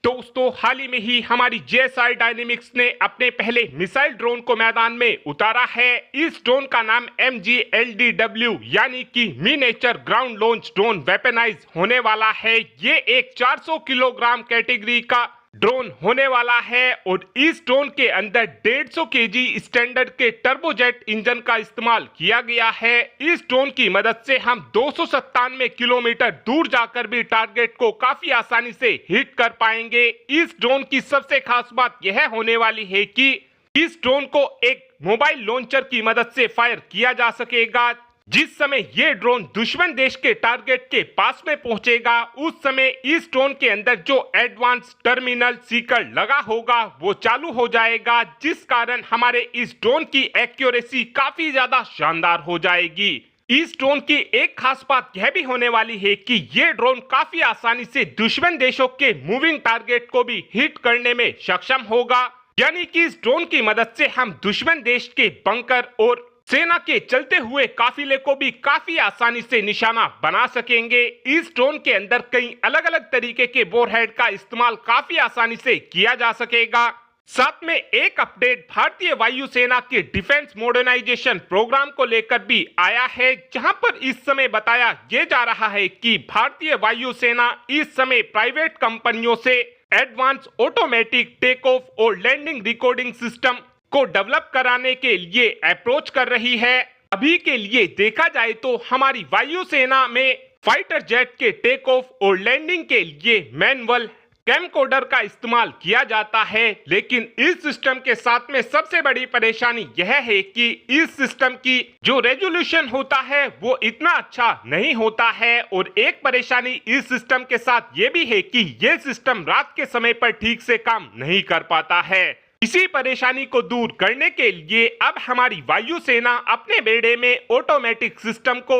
दोस्तों हाल ही में ही हमारी जेएसआई डायनेमिक्स ने अपने पहले मिसाइल ड्रोन को मैदान में उतारा है। इस ड्रोन का नाम MGLDW यानी कि miniature ground launch drone weaponize होने वाला है। ये एक 400 किलोग्राम कैटेगरी का ड्रोन होने वाला है और इस ड्रोन के अंदर 150 केजी स्टैंडर्ड के टर्बोजेट इंजन का इस्तेमाल किया गया है। इस ड्रोन की मदद से हम 297 किलोमीटर दूर जाकर भी टारगेट को काफी आसानी से हिट कर पाएंगे। इस ड्रोन की सबसे खास बात यह होने वाली है कि इस ड्रोन को एक मोबाइल लॉन्चर की मदद से फायर किया जा सकेगा। जिस समय ये ड्रोन दुश्मन देश के टारगेट के पास में पहुंचेगा उस समय इस ड्रोन के अंदर जो एडवांस टर्मिनल सीकर लगा होगा वो चालू हो जाएगा, जिस कारण हमारे इस ड्रोन की एक्यूरेसी काफी ज्यादा शानदार हो जाएगी। इस ड्रोन की एक खास बात यह भी होने वाली है कि ये ड्रोन काफी आसानी से दुश्मन देशों के मूविंग टारगेट को भी हिट करने में सक्षम होगा, यानी कि इस ड्रोन की मदद से हम दुश्मन देश के बंकर और सेना के चलते हुए काफिले को भी काफी आसानी से निशाना बना सकेंगे। इस ड्रोन के अंदर कई अलग अलग तरीके के बोरहेड का इस्तेमाल काफी आसानी से किया जा सकेगा। साथ में एक अपडेट भारतीय वायुसेना के डिफेंस मॉडर्नाइजेशन प्रोग्राम को लेकर भी आया है, जहां पर इस समय बताया ये जा रहा है कि भारतीय वायुसेना इस समय प्राइवेट कंपनियों से एडवांस ऑटोमेटिक टेक ऑफ और लैंडिंग रिकॉर्डिंग सिस्टम को डेवलप कराने के लिए अप्रोच कर रही है। अभी के लिए देखा जाए तो हमारी वायुसेना में फाइटर जेट के टेक ऑफ और लैंडिंग के लिए मैनुअल कैमकोडर का इस्तेमाल किया जाता है, लेकिन इस सिस्टम के साथ में सबसे बड़ी परेशानी यह है कि इस सिस्टम की जो रेजोल्यूशन होता है वो इतना अच्छा नहीं होता है। और एक परेशानी इस सिस्टम के साथ ये भी है कि ये सिस्टम रात के समय पर ठीक से काम नहीं कर पाता है। इसी परेशानी को दूर करने के लिए अब हमारी वायुसेना अपने बेड़े में ऑटोमेटिक सिस्टम को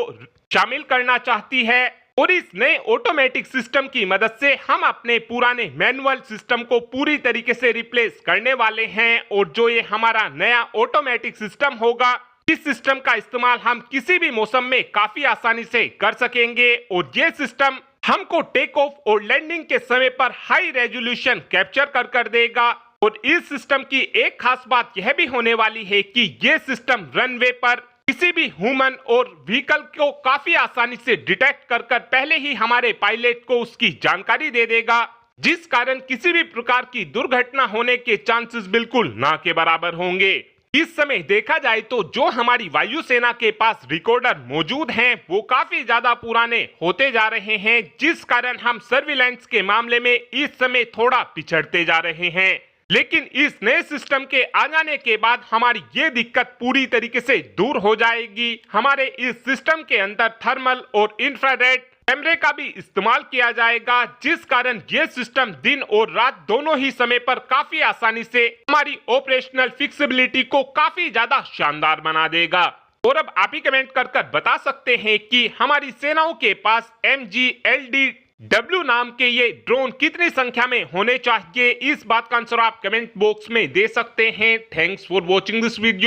शामिल करना चाहती है और इस नए ऑटोमेटिक सिस्टम की मदद से हम अपने पुराने मैनुअल सिस्टम को पूरी तरीके से रिप्लेस करने वाले हैं। और जो ये हमारा नया ऑटोमेटिक सिस्टम होगा, इस सिस्टम का इस्तेमाल हम किसी भी मौसम में काफी आसानी से कर सकेंगे और ये सिस्टम हमको टेक ऑफ और लैंडिंग के समय पर हाई रेजोल्यूशन कैप्चर कर देगा। और इस सिस्टम की एक खास बात यह भी होने वाली है कि ये सिस्टम रनवे पर किसी भी ह्यूमन और व्हीकल को काफी आसानी से डिटेक्ट कर पहले ही हमारे पायलट को उसकी जानकारी दे देगा, जिस कारण किसी भी प्रकार की दुर्घटना होने के चांसेस बिल्कुल ना के बराबर होंगे। इस समय देखा जाए तो जो हमारी वायुसेना के पास रिकॉर्डर मौजूद हैं वो काफी ज्यादा पुराने होते जा रहे हैं, जिस कारण हम सर्विलांस के मामले में इस समय थोड़ा पिछड़ते जा रहे हैं। लेकिन इस नए सिस्टम के आ जाने के बाद हमारी ये दिक्कत पूरी तरीके से दूर हो जाएगी। हमारे इस सिस्टम के अंदर थर्मल और इंफ्रारेड कैमरे का भी इस्तेमाल किया जाएगा, जिस कारण ये सिस्टम दिन और रात दोनों ही समय पर काफी आसानी से हमारी ऑपरेशनल फिक्सिबिलिटी को काफी ज्यादा शानदार बना देगा। और अब आप ही कमेंट कर बता सकते हैं कि हमारी सेनाओं के पास MGLDW नाम के ये ड्रोन कितनी संख्या में होने चाहिए। इस बात का आंसर आप कमेंट बॉक्स में दे सकते हैं। Thanks for watching this video.